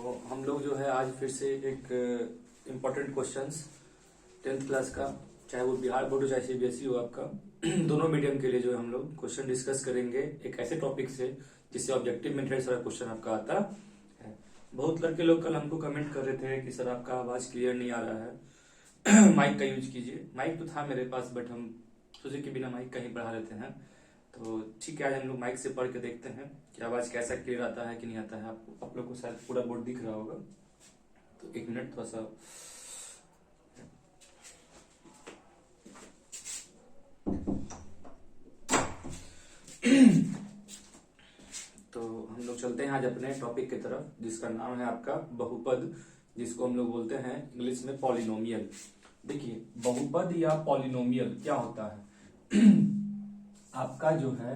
हम लोग जो है आज फिर से एक इम्पोर्टेंट क्वेश्चंस 10th क्लास का, चाहे वो बिहार बोर्ड हो चाहे सीबीएसई हो आपका, दोनों मीडियम के लिए जो है हम लोग क्वेश्चन डिस्कस करेंगे एक ऐसे टॉपिक से जिससे ऑब्जेक्टिव में ढेर सारा क्वेश्चन आपका आता है। बहुत लड़के लोग कल हमको कमेंट कर रहे थे कि सर आपका आवाज क्लियर नहीं आ रहा है माइक का यूज कीजिए। माइक तो था मेरे पास बट हम सोचे कि बिना माइक का ही पढ़ा लेते हैं। तो ठीक है, आज हम लोग माइक से पढ़ के देखते हैं कि आवाज कैसा क्लियर आता है कि नहीं आता है। आपको आप लोग को शायद पूरा बोर्ड दिख रहा होगा, तो एक मिनट थोड़ा सा। तो हम लोग चलते हैं आज अपने टॉपिक की तरफ, जिसका नाम है आपका बहुपद, जिसको हम लोग बोलते हैं इंग्लिश में पॉलिनोमियल। देखिए, बहुपद या पॉलिनोमियल क्या होता है। आपका जो है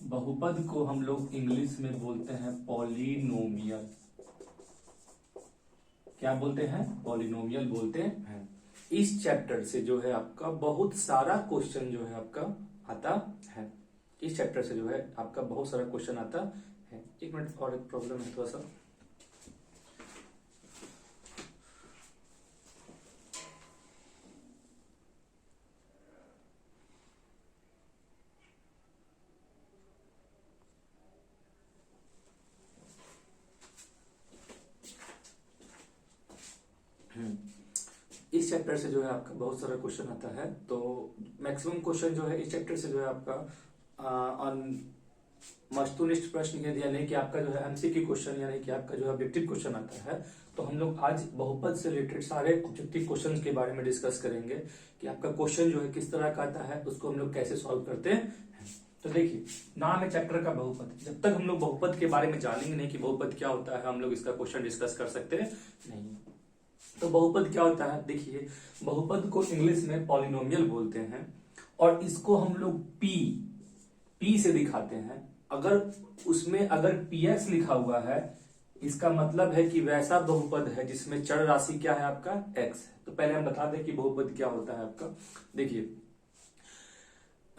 बहुपद को हम लोग इंग्लिश में बोलते हैं पॉलिनोमियल। क्या बोलते हैं? पॉलिनोमियल बोलते हैं। इस चैप्टर से जो है आपका बहुत सारा क्वेश्चन जो है आपका आता है। इस चैप्टर से जो है आपका बहुत सारा क्वेश्चन आता है। एक मिनट, और एक प्रॉब्लम है थोड़ा सा। इस चैप्टर से जो है आपका बहुत सारा क्वेश्चन आता है। तो मैक्सिमम क्वेश्चन जो है इस चैप्टर से जो है आपका वस्तुनिष्ठ प्रश्न यानी कि आपका जो है एमसीक्यू क्वेश्चन यानी कि आपका जो है ऑब्जेक्टिव क्वेश्चन आता है। तो हम लोग आज बहुपद से रिलेटेड सारे ऑब्जेक्टिव क्वेश्चन के बारे में डिस्कस करेंगे कि आपका क्वेश्चन जो है किस तरह का आता है, उसको हम लोग कैसे सॉल्व करते हैं। तो देखिए, नाम है चैप्टर का बहुपद। जब तक हम लोग बहुपद के बारे में जानेंगे नहीं कि बहुपद क्या होता है, हम लोग इसका क्वेश्चन डिस्कस कर सकते हैं नहीं। तो बहुपद क्या होता है? देखिए, बहुपद को इंग्लिश में पॉलिनोमियल बोलते हैं और इसको हम लोग पी से दिखाते हैं। अगर उसमें पीएक्स लिखा हुआ है, इसका मतलब है कि वैसा बहुपद है जिसमें चर राशि क्या है आपका एक्स है। तो पहले हम बता दें कि बहुपद क्या होता है आपका। देखिए,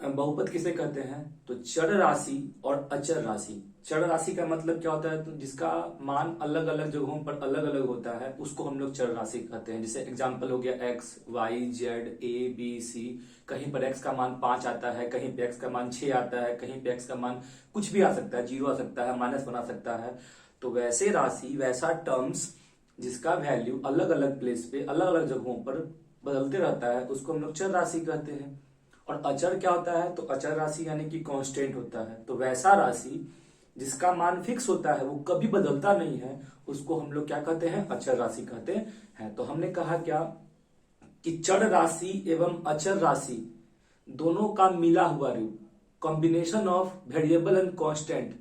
बहुपद किसे कहते हैं? तो चर राशि और अचर राशि। चर राशि का मतलब क्या होता है? तो जिसका मान अलग अलग जगहों पर अलग अलग होता है उसको हम लोग चर राशि कहते हैं। जैसे एग्जांपल हो गया एक्स, वाई, जेड, ए, बी, सी। कहीं पर एक्स का मान 5 आता है, कहीं पे एक्स का मान 6 आता है, कहीं पे एक्स का मान कुछ भी आ सकता है, 0 आ सकता है, माइनस बना सकता है। तो वैसे राशि, वैसा टर्म्स जिसका वैल्यू अलग अलग प्लेस पे अलग अलग जगहों पर बदलते रहता है उसको हम लोग चर राशि कहते हैं। और अचर क्या होता है? तो अचर राशि यानी कि कांस्टेंट होता है। तो वैसा राशि जिसका मान फिक्स होता है, वो कभी बदलता नहीं है, उसको हम लोग क्या कहते हैं? अचर राशि कहते हैं। तो हमने कहा क्या कि चर राशि एवं अचर राशि दोनों का मिला हुआ रूप, combination of variable and constant,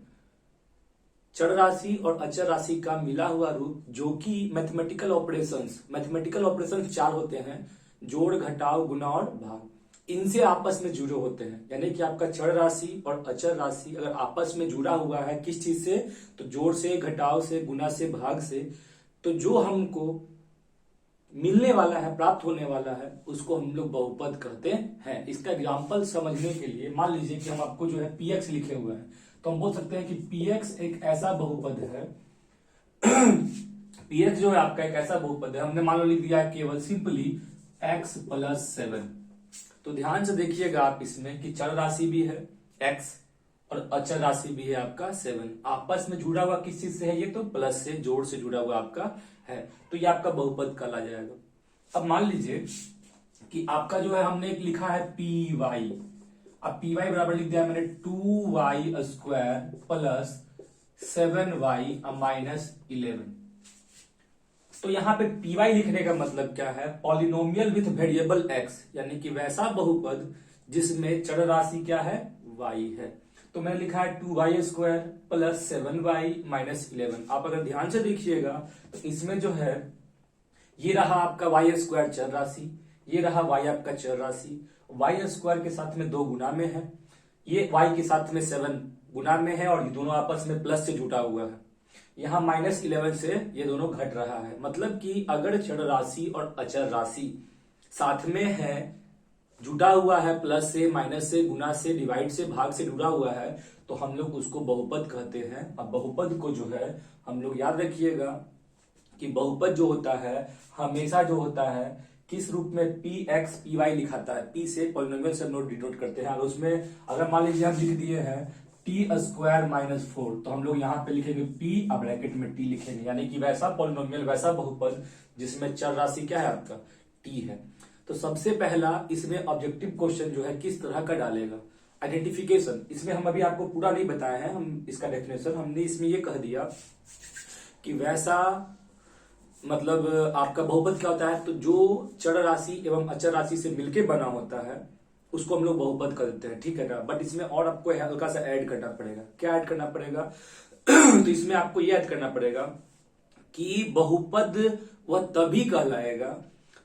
चर राशि और अचर राशि का मिला हुआ रूप, जो कि मैथमेटिकल ऑपरेशंस 4 होते हैं: जोड़, घटाव, गुणा और भाग। इनसे आपस में जुड़े होते हैं। यानी कि आपका चर राशि और अचर राशि अगर आपस में जुड़ा हुआ है किस चीज से? तो जोड़ से, घटाव से, गुणा से, भाग से। तो जो हमको मिलने वाला है, प्राप्त होने वाला है, उसको हम लोग बहुपद कहते हैं। इसका एग्जाम्पल समझने के लिए मान लीजिए कि हम आपको जो है पीएक्स लिखे हुए हैं, तो हम बोल सकते हैं कि पीएक्स एक ऐसा बहुपद है पीएक्स जो है आपका एक ऐसा बहुपद है, हमने मान लो लिख दिया है केवल सिंपली x + 7। तो ध्यान से देखिएगा आप इसमें कि चर राशि भी है x और अचर राशि भी है आपका 7। आपस में जुड़ा हुआ किस चीज से है? ये तो प्लस से, जोड़ से जुड़ा हुआ आपका है। तो ये आपका बहुपद कहला जाएगा। अब मान लीजिए कि आपका जो है हमने एक लिखा है पी वाई। अब पी वाई बराबर लिख दिया मैंने 2y² + 7y - 11। तो यहां पे py लिखने का मतलब क्या है? पॉलिनोमियल विथ वेरिएबल x, यानी कि वैसा बहुपद जिसमें चर राशि क्या है? y है। तो मैंने लिखा है 2y² + 7y - 11। आप अगर ध्यान से देखिएगा तो इसमें जो है ये रहा आपका y² चर राशि, ये रहा y आपका चर राशि। y² के साथ में 2 गुना में है, ये y के साथ में 7 गुना में है, और ये दोनों आपस में प्लस से जुटा हुआ है। यहां -11 से ये दोनों घट रहा है। मतलब कि अगर चर राशि और अचर राशि साथ में है जुड़ा हुआ है प्लस से, माइनस से, गुना से, डिवाइड से, भाग से जुड़ा हुआ है, तो हम लोग उसको बहुपद कहते हैं। अब बहुपद को जो है हम लोग याद रखिएगा कि बहुपद जो होता है हमेशा जो होता है किस रूप में, पी एक्स पी वाई लिखाता है। पी से पॉलिनोमियल से हम लोग डिनोट करते हैं, और उसमें अगर मान लीजिए हम लिख दिए हैं टी स्क्वायर माइनस 4, तो हम लोग यहाँ पे लिखेंगे पी, अब ब्रैकेट में टी लिखेंगे, यानी कि वैसा पॉलिनोमियल, वैसा बहुपद जिसमें चर राशि क्या है आपका, टी है। तो सबसे पहला इसमें ऑब्जेक्टिव क्वेश्चन जो है किस तरह का डालेगा, आइडेंटिफिकेशन। इसमें हम अभी आपको पूरा नहीं बताए हैं, हम इसका डेफिनेशन हमने इसमें ये कह दिया कि वैसा मतलब आपका बहुपद क्या होता है, तो जो चर राशि एवं अचर राशि से मिलके बना होता है उसको हम लोग बहुपद कर देते हैं, ठीक है ना। बट इसमें और आपको हल्का सा ऐड करना पड़ेगा। क्या ऐड करना पड़ेगा तो इसमें आपको ये ऐड करना पड़ेगा कि बहुपद वह तभी कहलाएगा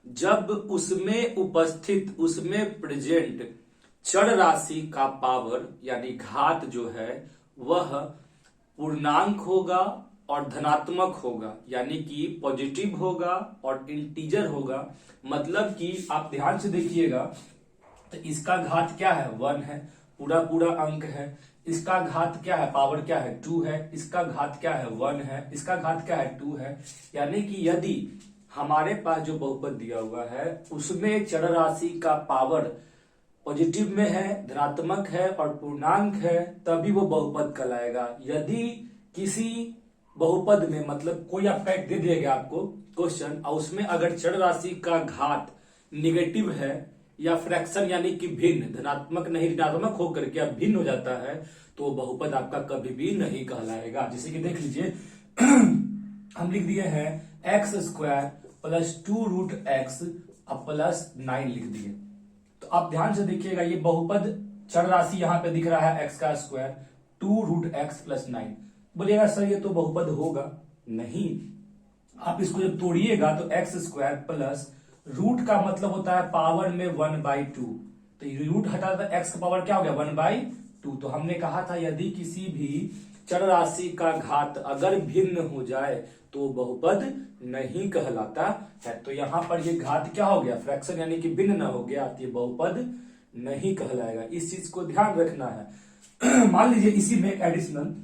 जब उसमें उपस्थित, उसमें प्रेजेंट चर राशि का पावर यानी घात जो है वह पूर्णांक होगा और धनात्मक होगा, यानी कि पॉजिटिव होगा और इंटीजर होगा। मतलब कि आप ध्यान से देखिएगा तो इसका घात क्या है, 1 है, पूरा पूरा अंक है। इसका घात क्या है, पावर क्या है, 2 है। इसका घात क्या है, 1 है। इसका घात क्या है, 2 है। यानी कि यदि हमारे पास जो बहुपद दिया हुआ है उसमें चर राशि का पावर पॉजिटिव में है, धनात्मक है और पूर्णांक है, तभी वो बहुपद कहलाएगा। यदि किसी बहुपद में मतलब कोई आपका एक दे दिएगा आपको क्वेश्चन, और उसमें अगर चर राशि का घात निगेटिव है या फ्रैक्शन यानी कि भिन्न, धनात्मक नहीं ऋणात्मक होकर के भिन्न हो जाता है, तो बहुपद आपका कभी भी नहीं कहलाएगा। जैसे कि देख लीजिए हम लिख दिए हैं x square plus 2 root x अब प्लस 9 लिख दिए। तो आप ध्यान से देखिएगा ये बहुपद चर राशि यहां पे दिख रहा है एक्स का स्क्वायर 2 रूट एक्स प्लस 9। बोलिएगा सर ये तो बहुपद होगा नहीं, आप इसको जब तोड़िएगा तो एक्स स्क्वायर प्लस रूट का मतलब होता है पावर में 1/2, तो रूट हटा तो एक्स का पावर क्या हो गया 1/2। तो हमने कहा था यदि किसी भी चर राशि का घात अगर भिन्न हो जाए तो बहुपद नहीं कहलाता है। तो यहां पर ये घात क्या हो गया, फ्रैक्शन यानी कि भिन्न न हो गया, तो ये बहुपद नहीं कहलाएगा। इस चीज को ध्यान रखना है। मान लीजिए इसी में एक एडिशनल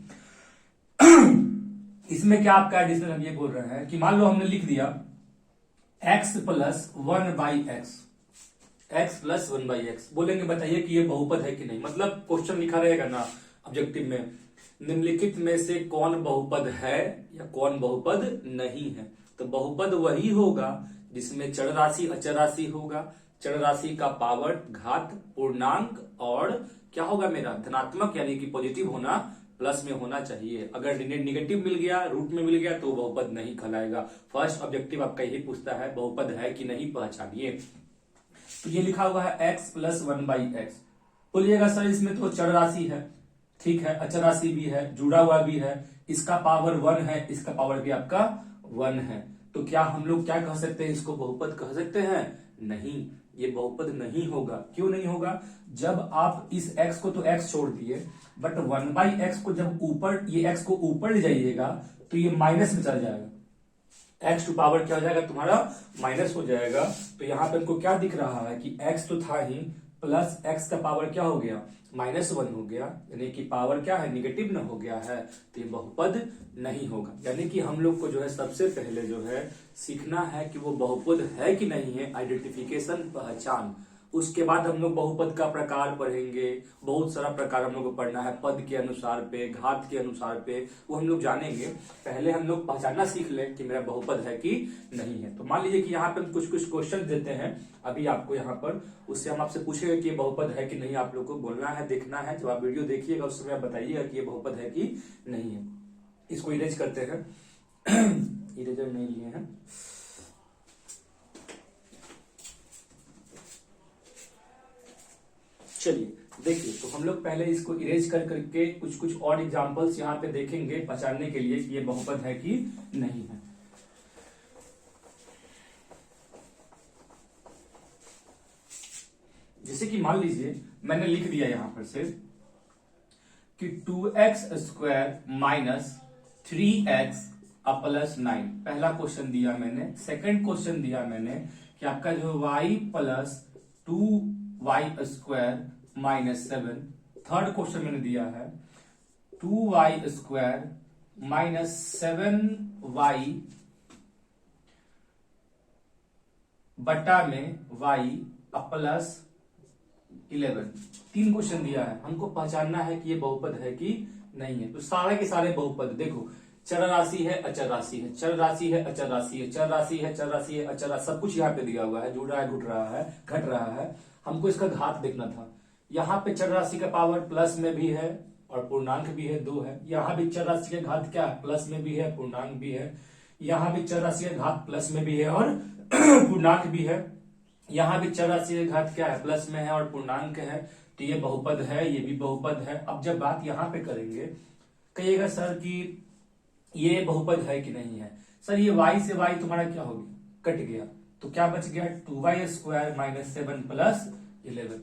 इसमें क्या आपका एडिशनल हम ये बोल रहे हैं कि मान लो हमने लिख दिया x plus 1/x, x plus 1/x। बोलेंगे बताइए कि ये बहुपद है कि नहीं, मतलब क्वेश्चन लिखा रहेगा ना ऑब्जेक्टिव में, निम्नलिखित में से कौन बहुपद है या कौन बहुपद नहीं है। तो बहुपद वही होगा जिसमें चर राशि अचर राशि होगा, चर राशि का पावर घात पूर्णांक और क्या होगा मेरा धनात्मक यानी कि पॉजिटिव होना, प्लस में होना चाहिए। अगर निगेटिव मिल गया, रूट में मिल गया, तो बहुपद नहीं कहलाएगा। फर्स्ट ऑब्जेक्टिव आपका यही पूछता है बहुपद है कि नहीं पहचानिए। तो ये लिखा हुआ है x प्लस 1/x। बोलिएगा सर इसमें तो चर राशि है, ठीक है, अचर राशि भी है, जुड़ा हुआ भी है, इसका पावर 1 है, इसका पावर भी आपका 1 है, तो क्या हम लोग क्या कह सकते हैं, इसको बहुपद कह सकते हैं? नहीं, ये बहुपद नहीं होगा। क्यों नहीं होगा? जब आप इस x को तो x छोड़ दिए, बट 1/x को जब ऊपर, ये x को ऊपर ले जाइएगा तो ये माइनस में चल जाएगा, x टू पावर क्या हो जाएगा तुम्हारा माइनस हो जाएगा। तो यहां पर इनको क्या दिख रहा है कि x तो था ही, प्लस x का पावर क्या हो गया -1 हो गया, यानी कि पावर क्या है निगेटिव न हो गया है, तो ये बहुपद नहीं होगा। यानी कि हम लोग को जो है सबसे पहले जो है सीखना है कि वो बहुपद है कि नहीं है, आइडेंटिफिकेशन, पहचान। उसके बाद हम लोग बहुपद का प्रकार पढ़ेंगे, बहुत सारा प्रकार हम लोग को पढ़ना है, पद के अनुसार पे, घात के अनुसार पे, वो हम लोग जानेंगे। पहले हम लोग पहचानना सीख लें कि मेरा बहुपद है कि नहीं है। तो मान लीजिए कि यहाँ पे हम कुछ कुछ क्वेश्चन देते हैं अभी आपको यहाँ पर, उससे हम आपसे पूछेंगे कि ये बहुपद है कि नहीं, आप लोग को बोलना है, देखना है। जब आप वीडियो देखिएगा उस समय आप बताइएगा कि ये बहुपद है कि नहीं है। इसको इरेज करते हैं इरेजर नहीं लिए हैं। चलिए देखिए, तो हम लोग पहले इसको इरेज कर करके कुछ कुछ और एग्जांपल्स यहाँ पे देखेंगे पहचानने के लिए कि ये बहुपद है कि नहीं है। जैसे कि मान लीजिए मैंने लिख दिया यहां पर से कि 2x square minus 3x plus 9, पहला क्वेश्चन दिया मैंने। सेकंड क्वेश्चन दिया मैंने कि आपका जो y plus 2 2y² minus 7। Third question मैंने दिया है 2y² माइनस 7y बटा में y प्लस 11। तीन क्वेश्चन दिया है, हमको पहचानना है कि ये बहुपद है कि नहीं है। तो सारे के सारे बहुपद देखो, चर राशि है, अचर राशि है, चर राशि है, अचर राशि है, चर राशि है, चर राशि है, अचर राशि, सब कुछ यहाँ पे दिया हुआ है, जुड़ रहा है, घुट रहा है, घट रहा है। हमको इसका घात देखना था। यहाँ पे चर राशि का पावर प्लस में भी है और पूर्णांक भी है, 2 है। यहाँ भी चर राशि का घात क्या है, प्लस में भी है, पूर्णांक भी है। यहाँ भी चर राशि का घात प्लस में भी है और पूर्णांक भी है। यहाँ भी चर राशि का घात क्या है, प्लस में है और पूर्णांक है। तो ये बहुपद है, ये भी बहुपद है। अब जब बात यहाँ पे करेंगे, कहिएगा सर कि ये बहुपद है कि नहीं है। सर ये y से y तुम्हारा क्या हो गया, कट गया, तो क्या बच गया 2y² माइनस 7 प्लस 11।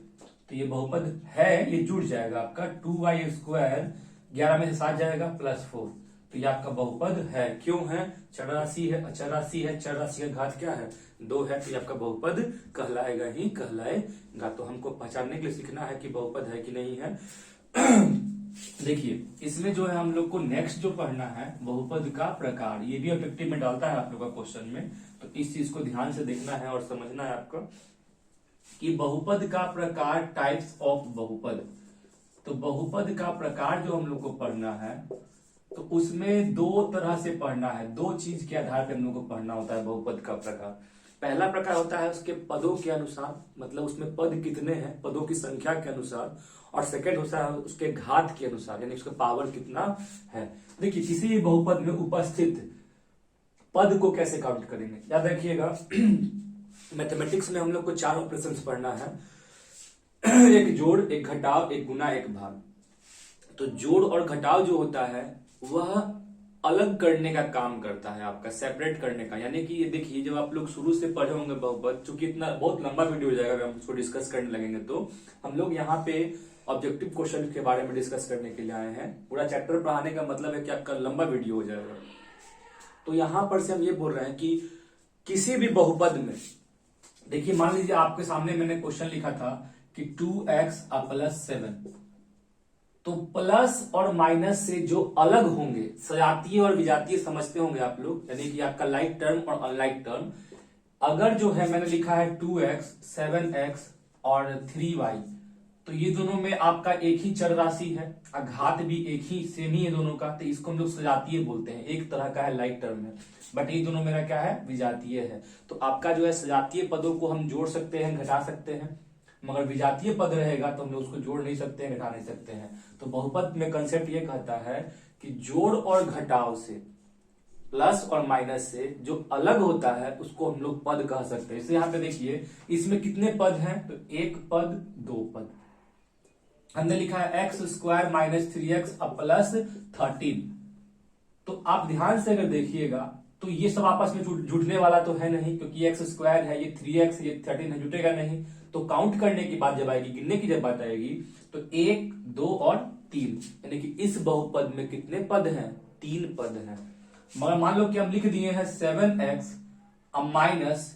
तो ये बहुपद है, ये जुड़ जाएगा आपका 2y², 11 में से 7 जाएगा प्लस 4। तो ये आपका बहुपद है। क्यों है, चर राशि है, अचर राशि है, चर राशि का घात क्या है, 2 है। तो ये आपका बहुपद कहलाएगा ही कहलाएगा। तो हमको पहचानने के लिए सीखना है कि बहुपद है कि नहीं है। देखिए इसमें जो है हम लोग को नेक्स्ट जो पढ़ना है बहुपद का प्रकार, ये भी ऑब्जेक्टिव में डालता है आप लोग का क्वेश्चन में। तो इस चीज को ध्यान से देखना है और समझना है आपको कि बहुपद का प्रकार, टाइप्स ऑफ बहुपद। तो बहुपद का प्रकार जो हम लोग को पढ़ना है, तो उसमें 2 तरह से पढ़ना है। 2 चीज के आधार पर हम लोग को पढ़ना होता है बहुपद का प्रकार। पहला प्रकार होता है उसके पदों के अनुसार, मतलब उसमें पद कितने हैं, पदों की संख्या के अनुसार। और सेकंड होता है उसके घात के अनुसार, यानी उसका पावर कितना है। देखिए किसी भी बहुपद में उपस्थित पद को कैसे काउंट करेंगे, याद रखिएगा। मैथमेटिक्स में हम लोग को 4 ऑपरेशंस पढ़ना है, एक जोड़, एक घटाव, एक गुना, एक भाग। तो जोड़ और घटाव जो होता है वह अलग करने का काम करता है, आपका सेपरेट करने का। यानी कि ये देखिए, जब आप लोग शुरू से पढ़े होंगे बहुपद, चूंकि इतना बहुत लंबा वीडियो हो जाएगा अगर हम इसको डिस्कस करने लगेंगे, तो हम लोग यहाँ पे ऑब्जेक्टिव क्वेश्चन के बारे में डिस्कस करने के लिए आए हैं। पूरा चैप्टर पढ़ाने का मतलब है कि आपका लंबा वीडियो हो जाएगा। तो यहां पर से हम ये बोल रहे हैं कि किसी भी बहुपद में, देखिए मान लीजिए आपके सामने मैंने क्वेश्चन लिखा था कि 2x प्लस 7, तो प्लस और माइनस से जो अलग होंगे, सजातीय और विजातीय समझते होंगे आप लोग, यानी कि आपका लाइक टर्म और अनलाइक टर्म। अगर जो है मैंने लिखा है 2x, 7x और 3y, तो ये दोनों में आपका एक ही चर राशि है, घात भी एक ही सेम ही है दोनों का। तो इसको हम लोग सजातीय बोलते हैं, एक तरह का है लाइक टर्म है। बट ये दोनों मेरा क्या है, विजातीय है। तो आपका जो है सजातीय पदों को हम जोड़ सकते हैं, घटा सकते हैं, मगर विजातीय पद रहेगा तो हम लोग उसको जोड़ नहीं सकते हैं, घटा नहीं सकते हैं। तो बहुपद में कंसेप्ट ये कहता है कि जोड़ और घटाव से, प्लस और माइनस से जो अलग होता है उसको हम लोग पद कह सकते हैं। इसे यहाँ पे देखिए, इसमें कितने पद हैं, तो 1 पद, 2 पद। हमने लिखा है x² माइनस 3x प्लस 13। तो आप ध्यान से अगर देखिएगा तो ये सब आपस में जुटने वाला तो है नहीं, क्योंकि x² है, ये 3x, ये 13 है, जुटेगा नहीं। तो काउंट करने की बात जब आएगी, गिनने की जब बात आएगी, तो 1, 2 और 3, यानी कि इस बहुपद में कितने पद हैं, 3 पद हैं। मगर मान लो कि हम लिख दिए हैं 7x माइनस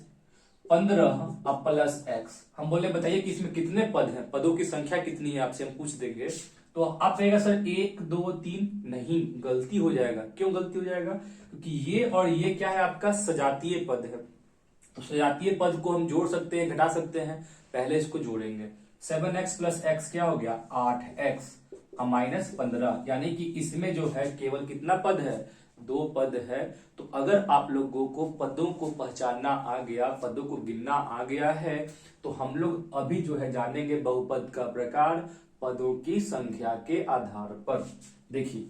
15 प्लस x। हम बोले बताइए कि इसमें कितने पद हैं, पदों की संख्या कितनी है, आपसे हम पूछ देंगे। तो आप कहेगा सर 1, 2, 3, नहीं, गलती हो जाएगा। क्यों गलती हो जाएगा, क्योंकि ये और ये क्या है, आपका सजातीय पद है। तो सजातीय पद को हम जोड़ सकते हैं, घटा सकते हैं। पहले इसको जोड़ेंगे, 7x प्लस x क्या हो गया, 8x माइनस 15, यानी कि इसमें जो है केवल कितना पद है, 2 पद है। तो अगर आप लोगों को पदों को पहचानना आ गया, पदों को गिनना आ गया है, तो हम लोग अभी जो है जानेंगे बहुपद का प्रकार पदों की संख्या के आधार पर। देखिए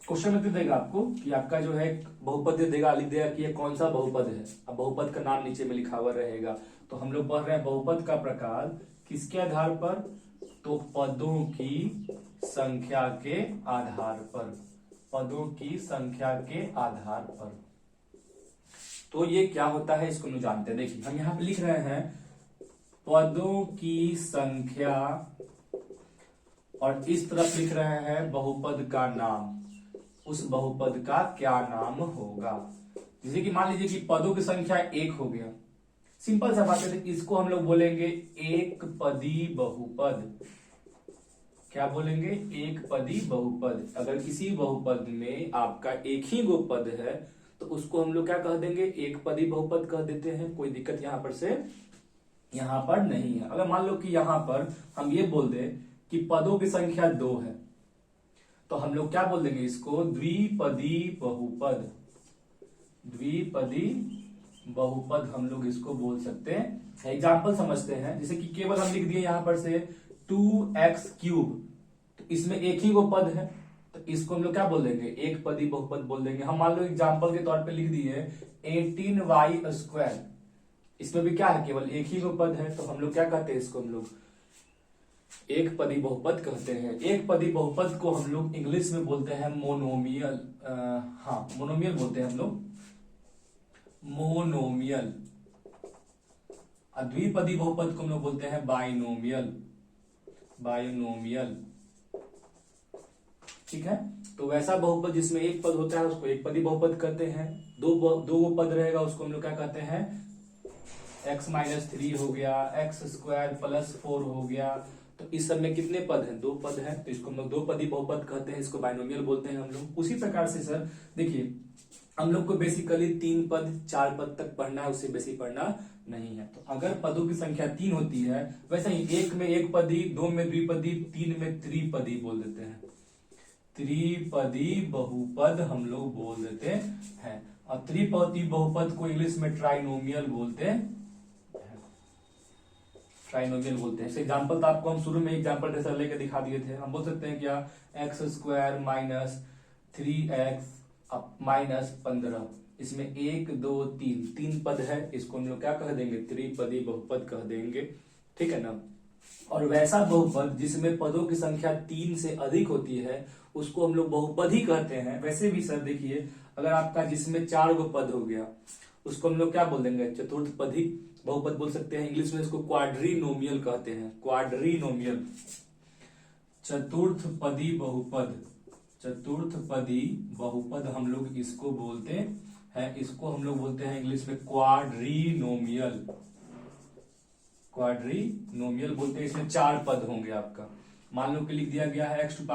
क्वेश्चन में देगा आपको कि आपका जो है बहुपद देगा, लिख देगा कि ये कौन सा बहुपद है। अब बहुपद का नाम नीचे में लिखा हुआ रहेगा। तो हम लोग पढ़ रहे हैं बहुपद का प्रकार किसके आधार पर, तो पदों की संख्या के आधार पर, पदों की संख्या के आधार पर। तो ये क्या होता है इसको हम जानते हैं। देखिए हम यहां पे लिख रहे हैं पदों की संख्या, और इस तरफ लिख रहे हैं बहुपद का नाम, उस बहुपद का क्या नाम होगा। जैसे कि मान लीजिए कि पदों की संख्या 1 हो गया, सिंपल सा बात है, इसको हम लोग बोलेंगे एक पदी बहुपद। क्या बोलेंगे? एक पदी बहुपद। अगर किसी बहुपद में आपका एक ही गो पद है तो उसको हम लोग क्या कह देंगे? एक पदी बहुपद कह देते हैं। कोई दिक्कत यहां पर से यहां पर नहीं है। अगर मान लो कि यहां पर हम ये बोल दें कि पदों की संख्या 2 है तो हम लोग क्या बोल देंगे इसको? द्विपदी बहुपद। द्विपदी बहुपद हम लोग इसको बोल सकते हैं। एग्जाम्पल समझते हैं, जैसे कि केवल हम लिख दिए यहां पर से 2x3, तो इसमें एक ही वो पद है तो इसको हम लोग क्या बोल देंगे? एक पदी बहुपद बोल देंगे। हम मान लो एग्जाम्पल के तौर पे लिख दिए 18y², इसमें भी क्या है? केवल एक ही वो पद है तो हम लोग क्या कहते हैं इसको? हम लोग एक पदी बहुपद कहते हैं। एक पदी बहुपद को हम लोग इंग्लिश में बोलते हैं मोनोमियल। हाँ, मोनोमियल बोलते हैं हम लोग, मोनोमियल। द्विपदी बहुपद को हम लोग बोलते हैं बाइनोमियल। बाइनोमियल, ठीक है। तो वैसा बहुपद जिसमें एक पद होता है उसको एक पदी बहुपद कहते हैं। दो पद रहेगा उसको हम लोग क्या कहते हैं? x-3 हो गया, x² + 4 हो गया। तो इस सब में कितने पद हैं? 2 पद हैं, तो इसको हम लोग दो पदी बहुपद कहते हैं। इसको बाइनोमियल बोलते हैं हम लोग। उसी प्रकार से सर देखिए, हम लोग को बेसिकली 3 पद 4 पद तक पढ़ना है, उससे बेसी पढ़ना नहीं है। तो अगर पदों की संख्या 3 होती है, वैसे ही एक में एक पदी, 2 में द्विपदी, 3 में त्रिपदी बोल देते हैं। त्रिपदी बहुपद हम लोग बोल देते हैं। और त्रिपदी बहुपद को इंग्लिश में ट्राइनोमियल बोलते हैं। ट्राइनोमियल बोलते हैं। एग्जाम्पल तो आपको हम शुरू में एग्जाम्पल जैसा लेके दिखा दिए थे। हम बोल सकते हैं क्या? x² - 3x -15, इसमें 1 2 3 पद है, इसको हम लोग क्या कह देंगे? त्रिपदी बहुपद कह देंगे, ठीक है ना। और वैसा बहुपद जिसमें पदों की संख्या 3 से अधिक होती है उसको हम लोग बहुपद ही कहते हैं। वैसे भी सर देखिए, अगर आपका जिसमें 4 गो पद हो गया उसको हम लोग क्या बोल देंगे? चतुर्थपदी बहुपद बोल सकते हैं। इंग्लिश में इसको क्वाड्रीनोमियल कहते हैं। क्वाड्रीनोमियल, चतुर्थपदी बहुपद। चतुर्थपदी बहुपद हम लोग इसको बोलते हैं। इसको हम लोग बोलते हैं इंग्लिश में क्वाड्रीनोमियल। क्वाड्रीनोमियल बोलते हैं। इसमें 4 पद होंगे आपका। मान लो कि लिख दिया गया है x⁴ -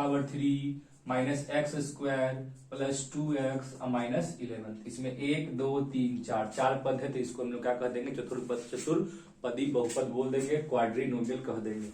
x² + 2x -11। इसमें 1 2 3 4 पद है, तो इसको हम लोग क्या कह देंगे? चतुर्पदी बहुपद बोल देंगे, क्वाड्रीनोमियल कह देंगे।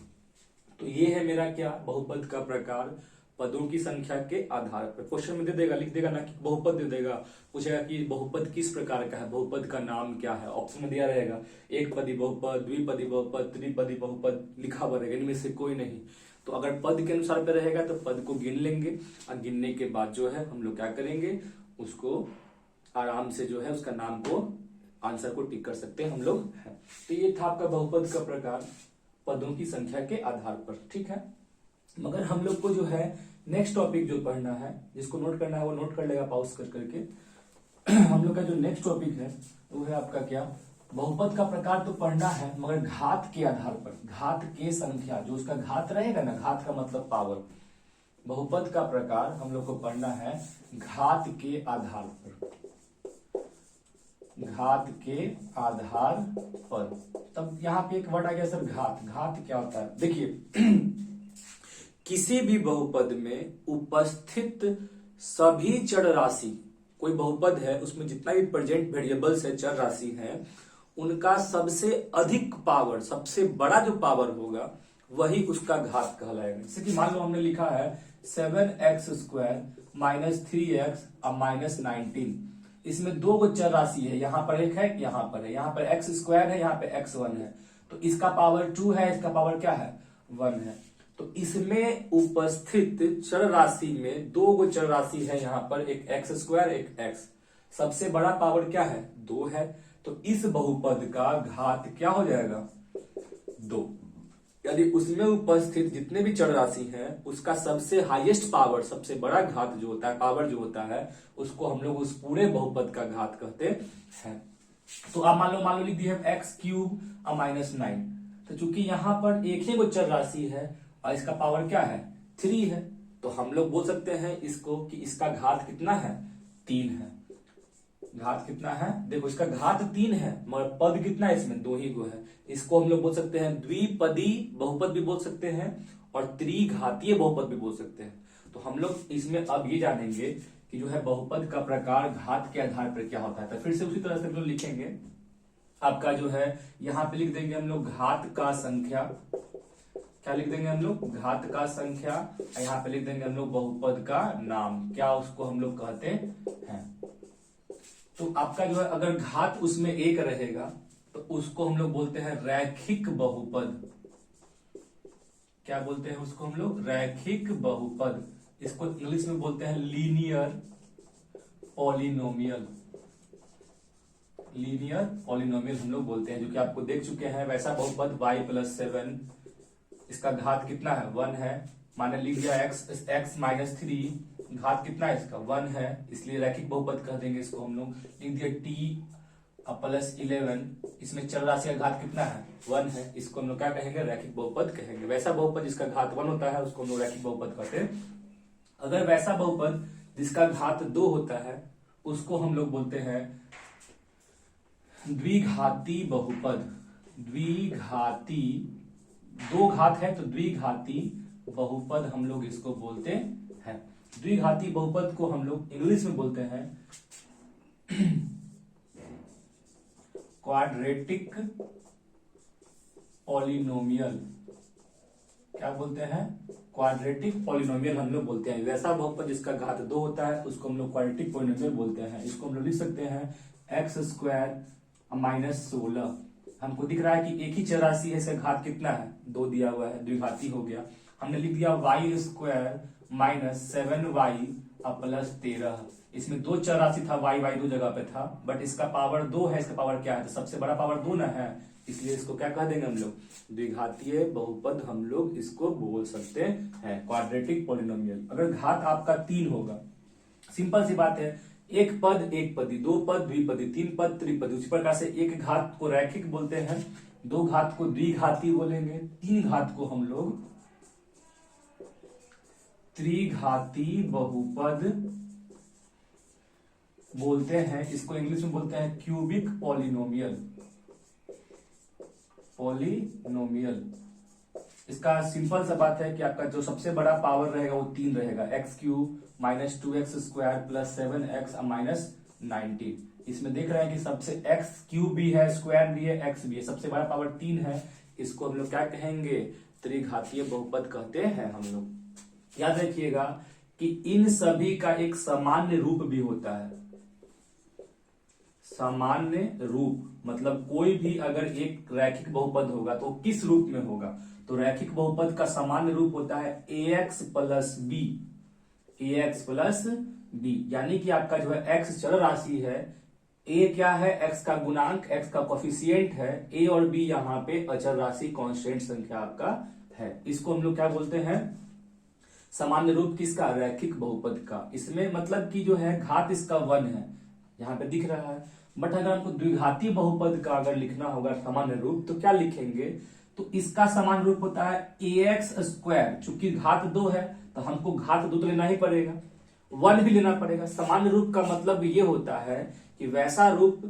तो ये है मेरा क्या? बहुपद का प्रकार पदों की संख्या के आधार पर। क्वेश्चन में दे देगा, लिख देगा ना कि बहुपद दे देगा, पूछेगा कि बहुपद किस प्रकार का है, बहुपद का नाम क्या है। ऑप्शन में दिया रहेगा एक पदी बहुपद, द्विपदी बहुपद, त्रिपदी बहुपद, लिखा हुआ रहेगा, इनमें से कोई नहीं। तो अगर पद के अनुसार पे रहेगा तो पद को गिन लेंगे, और गिनने के बाद जो है हम लोग क्या करेंगे? उसको आराम से जो है उसका नाम को, आंसर को टिक कर सकते हैं हम लोग। तो ये था आपका बहुपद का प्रकार पदों की संख्या के आधार पर, ठीक है। मगर हम लोग को जो है नेक्स्ट टॉपिक जो पढ़ना है, जिसको नोट करना है वो नोट कर लेगा पॉज कर करके। हम लोग का जो नेक्स्ट टॉपिक है वो है आपका क्या? बहुपद का प्रकार तो पढ़ना है, मगर घात के आधार पर, घात के संख्या, जो उसका घात रहेगा ना, घात का मतलब पावर। बहुपद का प्रकार हम लोग को पढ़ना है घात के आधार पर। घात के आधार पर। तब यहाँ पे एक वर्ड आ गया सर, घात। घात क्या होता है? देखिए किसी भी बहुपद में उपस्थित सभी चर राशि, कोई बहुपद है उसमें जितना भी प्रेजेंट वेरिएबल्स है, चर राशि है, उनका सबसे अधिक पावर, सबसे बड़ा जो पावर होगा वही उसका घात कहलाएगा। जैसे कि मान लो हमने लिखा है 7x² - 3x -19, इसमें 2 गो चर राशि है, यहां पर एक है, यहां पर है, यहां पर x² है, यहां पे x1 है। तो इसका पावर 2 है, इसका पावर क्या है? 1 है। तो इसमें उपस्थित चर राशि में 2 गो चर राशि है, यहां पर एक x², एक x। सबसे बड़ा पावर क्या है? 2 है। तो इस बहुपद का घात क्या हो जाएगा? 2। यदि उसमें उपस्थित जितने भी चर राशि हैं उसका सबसे हाईएस्ट पावर, सबसे बड़ा घात जो होता है, पावर जो होता है, उसको हम लोग उस पूरे बहुपद का घात कहते हैं। तो आप मान लो लिख दिए x³ -9। तो चूंकि यहां पर एक ही वो चर राशि है और इसका पावर क्या है? 3 है, तो हम लोग बोल सकते हैं इसको कि इसका घात कितना है? 3 है। घात कितना है, देखो इसका घात 3 है मगर पद कितना है, इसमें 2 ही गो है। इसको हम लोग बोल सकते हैं द्विपदी बहुपद भी बोल सकते हैं और त्रिघातीय बहुपद भी बोल सकते हैं। तो हम लोग इसमें अब ये जानेंगे कि जो है बहुपद का प्रकार घात के आधार पर क्या होता है। तो फिर से उसी तरह से हम लोग लिखेंगे, आपका जो है यहाँ पे लिख देंगे हम लोग घात का संख्या, क्या लिख देंगे हम लोग, घात का संख्या। यहाँ पे लिख देंगे हम लोग बहुपद का नाम, क्या उसको हम लोग कहते हैं। तो आपका जो है अगर घात उसमें 1 रहेगा तो उसको हम लोग बोलते हैं रैखिक बहुपद। क्या बोलते हैं उसको हम लोग, रैखिक बहुपद। इसको इंग्लिश में बोलते हैं लीनियर पॉलिनोमियल। लीनियर पॉलिनोमियल हम लोग बोलते हैं, जो कि आपको देख चुके हैं। वैसा बहुपद y+7, इसका घात कितना है, 1 है। माने लिख दिया x-3, घात कितना है इसका, 1 है, इसलिए रैखिक बहुपद कह देंगे इसको हम लोग। लिख दिया t+11, इसमें चर राशि का घात कितना है, 1 है, इसको हम लोग क्या कहेंगे, रैखिक बहुपद कहेंगे। वैसा बहुपद जिसका घात 1 होता है उसको हम लोग रैखिक बहुपद कहते हैं। अगर वैसा बहुपद जिसका घात 2 होता है उसको हम लोग बोलते हैं द्विघाती बहुपद। द्विघाती, 2 घात है तो द्विघाती बहुपद हम लोग इसको बोलते हैं। द्विघाती बहुपद को हम लोग इंग्लिश में बोलते हैं क्वाड्रेटिक पॉलिनोमियल। क्या बोलते हैं, क्वाड्रेटिक पॉलिनोमियल हम लोग बोलते हैं। वैसा बहुपद जिसका घात 2 होता है उसको हम लोग क्वाड्रेटिक पॉलिनोमियल बोलते हैं। इसको हम लोग लिख सकते हैं x² -16। हमको दिख रहा है कि एक ही चर राशि है, इसका घात कितना है, 2 दिया हुआ है, द्विघाती हो गया। हमने लिख दिया y² -7y+13। इसमें 2 चर राशि था, y 2 जगह पे था, बट इसका पावर 2 है, इसका पावर क्या है, तो सबसे बड़ा पावर 2 ना है, इसलिए इसको क्या कह देंगे हम लोग, द्विघातीय बहुपद हम लोग इसको बोल सकते हैं, क्वाड्रेटिक पॉलिनोमियल। अगर घात आपका 3 होगा, सिंपल सी बात है, एक पद एक पदी, 2 पद द्विपदी, 3 पद त्रिपदी। उसी प्रकार से एक घात को रैखिक बोलते हैं, 2 घात को द्विघाती बोलेंगे, 3 घात को हम लोग त्रिघाती बहुपद बोलते हैं। इसको इंग्लिश में बोलते हैं क्यूबिक पॉलिनोमियल। पॉलिनोमियल, इसका सिंपल सा बात है कि आपका जो सबसे बड़ा पावर रहेगा वो 3 रहेगा, x³ -2x² +7x -19। इसमें देख रहे हैं कि सबसे x³ भी है, स्क्वायर भी है, x भी है, सबसे बड़ा पावर 3 है। इसको हम लोग क्या कहेंगे, त्रिघातीय बहुपद कहते हैं हम लोग। याद रखिएगा कि इन सभी का एक सामान्य रूप भी होता है। सामान्य रूप मतलब कोई भी अगर एक रैखिक बहुपद होगा तो किस रूप में होगा, तो रैखिक बहुपद का सामान्य रूप होता है ax + b। ax + b, यानी कि आपका जो है x चर राशि है, a क्या है, x का गुणांक, x का कोफिशिएंट है, a और b यहाँ पे अचर राशि कांस्टेंट संख्या आपका है। इसको हम लोग क्या बोलते हैं, सामान्य रूप किसका, रैखिक बहुपद का। इसमें मतलब कि जो है घात इसका 1 है, यहाँ पे दिख रहा है। बट अगर हमको द्विघाती बहुपद का अगर लिखना होगा सामान्य रूप तो क्या लिखेंगे, तो इसका सामान्य रूप होता है ax²। चूंकि घात 2 है तो हमको घात 2 तो लेना ही पड़ेगा, 1 भी लेना पड़ेगा। सामान्य रूप का मतलब ये होता है कि वैसा रूप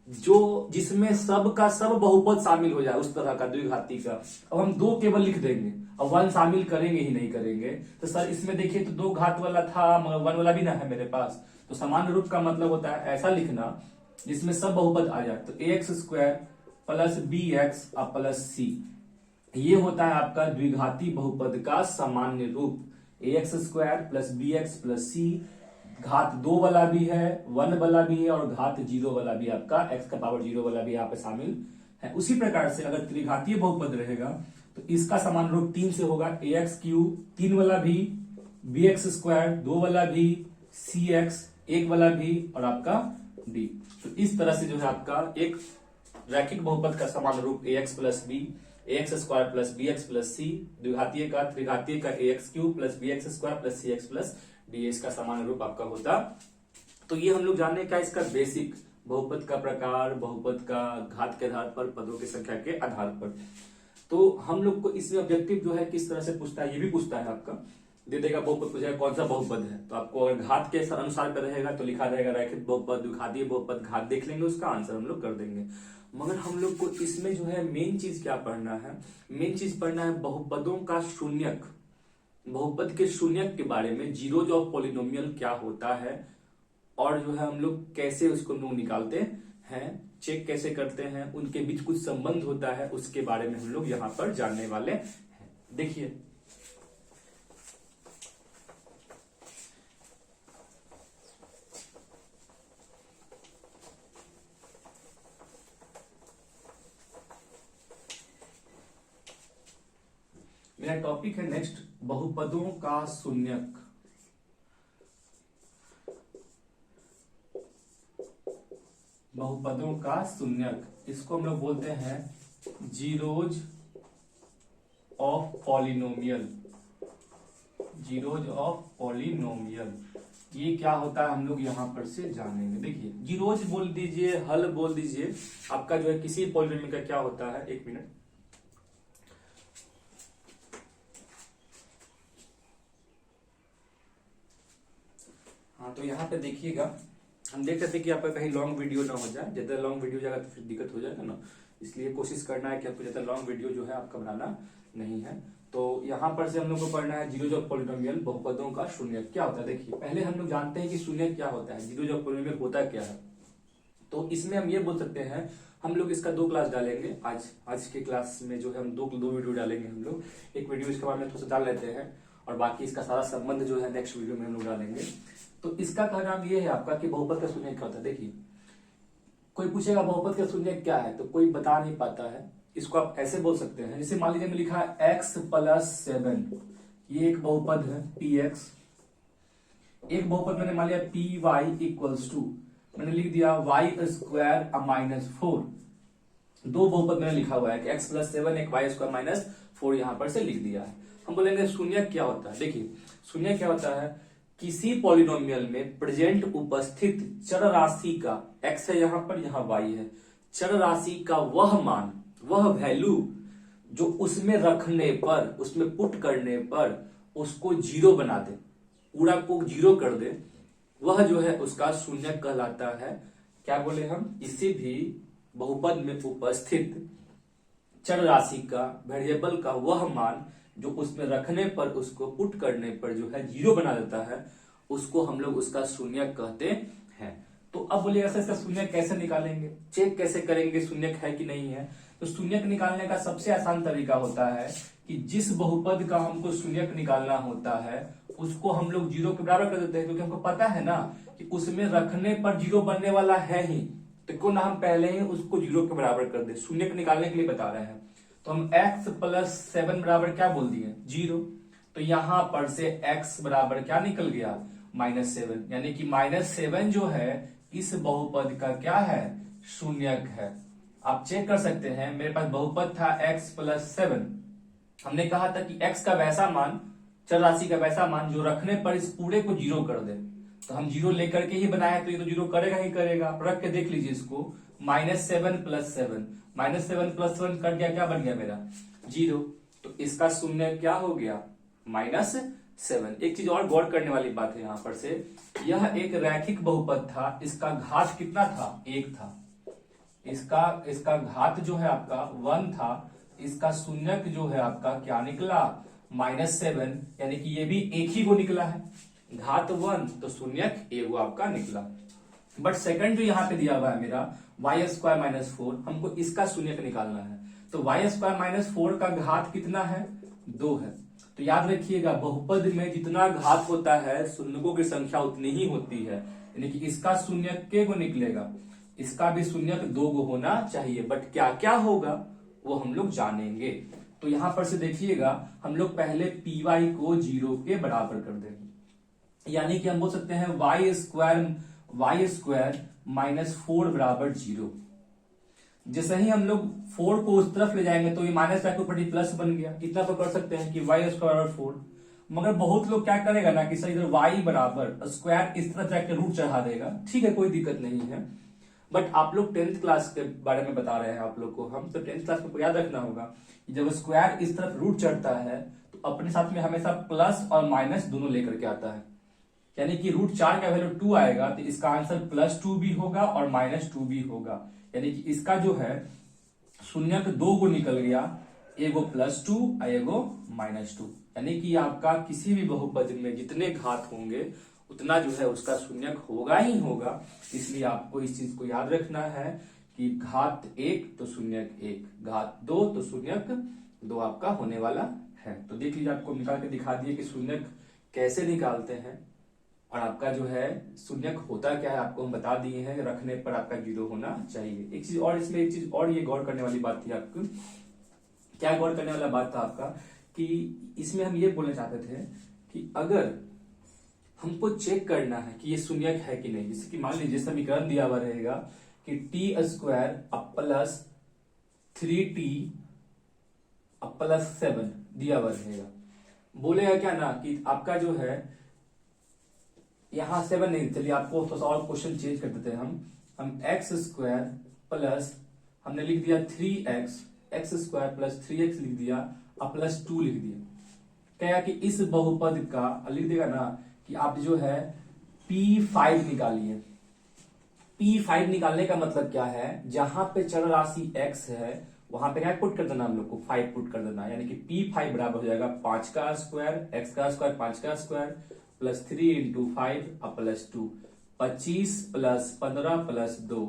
जो जिसमें सब का सब बहुपद शामिल हो जाए, उस तरह का द्विघाती का। अब हम 2 केवल लिख देंगे और 1 शामिल करेंगे ही नहीं करेंगे, तो सर इसमें देखिए तो 2 घात वाला था मगर 1 वाला भी ना है मेरे पास। तो सामान्य रूप का मतलब होता है ऐसा लिखना जिसमें सब बहुपद आ जाए, तो ax² + bx + c, ये होता है आपका द्विघाती बहुपद का सामान्य रूप। ax² + bx + c, घात 2 वाला भी है, 1 वाला भी है और घात 0 वाला भी, आपका x का पावर 0 वाला भी यहाँ पे शामिल है। उसी प्रकार से अगर त्रिघातीय बहुपद रहेगा तो इसका समान रूप 3 से होगा, ax³ 3 वाला भी, bx² 2 वाला भी, cx 1 वाला भी और आपका d। तो इस तरह से जो है आपका एक रैखिक बहुपद का समान रूप ax + b, ax² + bx + c, द्विघातीय का त्रिघातीय का ax³ + bx² + cx + d, इसका समान रूप आपका होता। तो ये हम लोग जाने का इसका बेसिक बहुपद का प्रकार, बहुपद का घात के आधार पर, पदों की संख्या के आधार पर। तो हम लोग को इसमें ऑब्जेक्टिव जो है किस तरह से पूछता है, ये भी पूछता है आपका। दे देगा बहुपद पूछेगा कौन सा बहुपद है, तो आपको अगर घात के अनुसार पे रहेगा तो लिखा रहेगा रैखिक बहुपद, द्विघातीय बहुपद, घात देख लेंगे, उसका आंसर हम लोग कर देंगे। मगर हम लोग को इसमें जो है मेन चीज क्या पढ़ना है, मेन चीज पढ़ना है बहुपदों का शून्यक, बहुपद के शून्यक के बारे में, जीरोज ऑफ पॉलिनोमियल क्या होता है और जो है हम लोग कैसे उसको निकालते हैं, चेक कैसे करते हैं, उनके बीच कुछ संबंध होता है, उसके बारे में हम लोग यहाँ पर जानने वाले हैं। देखिए मेरा टॉपिक है नेक्स्ट बहुपदों का शून्यक। बहुपदों का शून्यक, इसको हम लोग बोलते हैं zeros of polynomial, zeros of polynomial. ये क्या होता है हम लोग यहां पर से जानेंगे। देखिए जीरोज बोल दीजिए, हल बोल दीजिए, आपका जो है किसी पॉलिनोमियल का क्या होता है, एक मिनट, हाँ तो यहाँ पे देखिएगा, हम देख रहे थे कि आपका कहीं लॉन्ग वीडियो ना हो जाए, ज्यादा लॉन्ग वीडियो जाएगा तो फिर दिक्कत हो जाएगा ना, इसलिए कोशिश करना है कि आपको ज्यादा लॉन्ग वीडियो जो है आपका बनाना नहीं है। तो यहाँ पर से हम लोग को पढ़ना है जीरोज ऑफ पॉलिनोमियल, बहुपदों का शून्यक क्या होता है। देखिए पहले हम लोग जानते हैं कि शून्यक क्या होता है, जीरोज ऑफ पॉलिनोमियल होता क्या है। तो इसमें हम ये बोल सकते हैं, हम लोग इसका 2 क्लास डालेंगे आज के क्लास में जो है हम दो वीडियो डालेंगे। हम लोग एक वीडियो इसके बारे में थोड़ा सा डाल लेते हैं और बाकी इसका सारा संबंध जो है नेक्स्ट वीडियो में हम लोग डालेंगे। तो इसका का नाम ये है आपका कि बहुपद का शून्यक क्या होता है। देखिए कोई पूछेगा बहुपद का शून्यक क्या है तो कोई बता नहीं पाता है, इसको आप ऐसे बोल सकते हैं, जैसे मान लीजिए मैं लिखा है x+7, ये एक बहुपद है px, एक बहुपद मैंने मान लिया py मैंने लिख दिया y² -4, 2 बहुपद मैंने लिखा हुआ है कि x+7 एक y² -4 यहां पर से लिख दिया है। हम बोलेंगे शून्यक क्या होता है। देखिए शून्यक क्या होता है, किसी पॉलिनोमियल में प्रेजेंट उपस्थित चर राशि का, x है यहाँ पर, यहाँ y है, चर राशि का वह मान, वह वैल्यू जो उसमें रखने पर, उसमें पुट करने पर उसको 0 बना दे, पूरा को 0 कर दे, वह जो है उसका शून्यक कहलाता है। क्या बोले हम, किसी भी बहुपद में उपस्थित चर राशि का, वेरिएबल का वह मान जो उसमें रखने पर, उसको पुट करने पर जो है 0 बना देता है, उसको हम लोग उसका शून्यक कहते हैं। तो अब बोलिएगा सर इसका शून्यक कैसे निकालेंगे, चेक कैसे करेंगे शून्यक है कि नहीं है। तो शून्यक निकालने का सबसे आसान तरीका होता है कि जिस बहुपद का हमको शून्यक निकालना होता है उसको हम लोग 0 के बराबर कर देते हैं, क्योंकि हमको पता है ना कि उसमें रखने पर 0 बनने वाला है ही, तो क्यों ना हम पहले ही उसको 0 के बराबर कर दे। शून्यक निकालने के लिए बता रहे हैं, तो हम x+7 बराबर क्या बोल दिए 0, तो यहां पर से x बराबर क्या निकल गया -7, यानी कि -7 जो है इस बहुपद का क्या है, शून्यक है। आप चेक कर सकते हैं, मेरे पास बहुपद था x+7, हमने कहा था कि x का वैसा मान, चर राशि का वैसा मान जो रखने पर इस पूरे को 0 कर दे, तो हम 0 लेकर के ही बनाए, तो ये तो 0 करेगा ही करेगा। आप रख के देख लीजिए इसको, -7+7, -7+1 कट गया, क्या बन गया मेरा 0, तो इसका शून्य क्या हो गया -7। एक चीज और गौर करने वाली बात है यहाँ पर से, यह एक रैखिक बहुपद था, इसका घात कितना था 1 था, इसका घात जो है आपका 1 था, इसका शून्यक जो है आपका क्या निकला -7, यानी कि ये भी एक ही को निकला है, घात 1 तो शून्यक एगो आपका निकला। बट सेकंड जो यहाँ पे दिया हुआ है मेरा y² -4, हमको इसका शून्यक निकालना है, तो y² -4 का घात कितना है 2 है। तो याद रखिएगा बहुपद में जितना घात होता है शून्यकों की संख्या उतनी ही होती है, यानी कि इसका शून्यक के को निकलेगा, इसका भी शून्यक 2 गो होना चाहिए, बट क्या क्या होगा वो हम लोग जानेंगे। तो यहां पर से देखिएगा हम लोग पहले py को 0 के बराबर कर देंगे, यानी कि हम बोल सकते हैं y² -4 बराबर 0। जैसे ही हम लोग 4 को उस तरफ ले जाएंगे तो ये माइनस का प्रॉपर्टी प्लस बन गया, इतना तो कर सकते हैं कि y² बराबर 4। मगर बहुत लोग क्या करेगा ना कि सर इधर y बराबर स्क्वायर इस तरफ जाकर रूट चढ़ा देगा, ठीक है कोई दिक्कत नहीं है, बट आप लोग 10th क्लास के बारे में बता रहे हैं आप लोग को हम, तो 10th क्लास को याद रखना होगा कि जब स्क्वायर इस तरफ रूट चढ़ता है तो तो अपने साथ में हमेशा प्लस और माइनस दोनों लेकर के आता है, यानी कि √4 का वैल्यू 2 आएगा तो इसका आंसर +2 भी होगा और -2 भी होगा। यानी कि इसका जो है शून्यक 2 गो निकल गया, एगो +2 और एगो -2। यानी कि आपका किसी भी बहुपद में जितने घात होंगे उतना जो है उसका शून्यक होगा ही होगा। इसलिए आपको इस चीज को याद रखना है कि घात 1 तो शून्यक 1, घात 2 तो शून्यक 2 आपका होने वाला है। तो देख लीजिए, आपको निकाल के दिखा दिए कि शून्यक कैसे निकालते हैं और आपका जो है शून्यक होता क्या है आपको हम बता दिए हैं। रखने पर आपका 0 होना चाहिए। एक चीज और, इसमें एक चीज और ये गौर करने वाली बात थी आपको। क्या गौर करने वाला बात था आपका कि इसमें हम ये बोलना चाहते थे कि अगर हमको चेक करना है कि ये शून्यक है कि नहीं, जैसे कि मान लीजिए समीकरण दिया हुआ रहेगा कि t² + 3t + 7 दिया हुआ रहेगा। बोलेगा क्या ना कि आपका जो है यहां 7 नहीं, चलिए आपको थोड़ा सा और क्वेश्चन चेंज कर देते हैं हम x² हमने लिख दिया 3x, x² + 3x लिख दिया और +2 लिख दिया। क्या कि इस बहुपद का लिख देगा ना कि आप जो है P5 निकालिए। P5 निकालने का मतलब क्या है, जहां पे चर राशि x है वहां पे क्या पुट कर देना, हम लोग को 5 पुट कर देना। यानी कि P5 बराबर हो जाएगा 5 का स्क्वायर, x का स्क्वायर 5 का स्क्वायर +3 × 5 +2, 25 + 15 + 2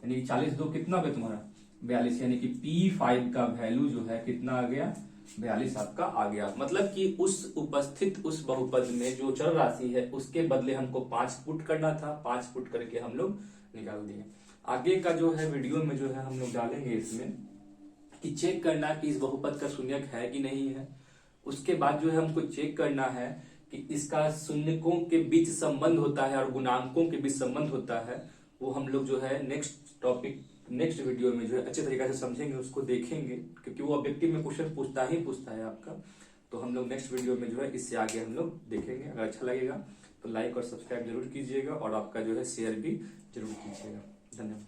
यानी 40, 2 कितना हो गया तुम्हारा 42। यानी कि P5 का वैल्यू जो है कितना आ गया, 42 आपका आ गया। मतलब कि उस उपस्थित उस बहुपद में जो चर राशि है उसके बदले हमको 5 पुट करना था, 5 पुट करके हम लोग निकाल दिए। आगे का जो है वीडियो में जो है हम लोग डालेंगे इसमें कि चेक करना कि इस बहुपद का शून्यक है कि नहीं है। उसके बाद जो है हमको चेक करना है कि इसका शून्यकों के बीच संबंध होता है और गुणांकों के बीच संबंध होता है। वो हम लोग जो है नेक्स्ट वीडियो में जो है अच्छे तरीके से समझेंगे, उसको देखेंगे, क्योंकि वो ऑब्जेक्टिव में क्वेश्चन पूछता है आपका। तो हम लोग नेक्स्ट वीडियो में जो है इससे आगे हम लोग देखेंगे। अगर अच्छा लगेगा तो लाइक और सब्सक्राइब जरूर कीजिएगा और आपका जो है शेयर भी जरूर कीजिएगा। धन्यवाद।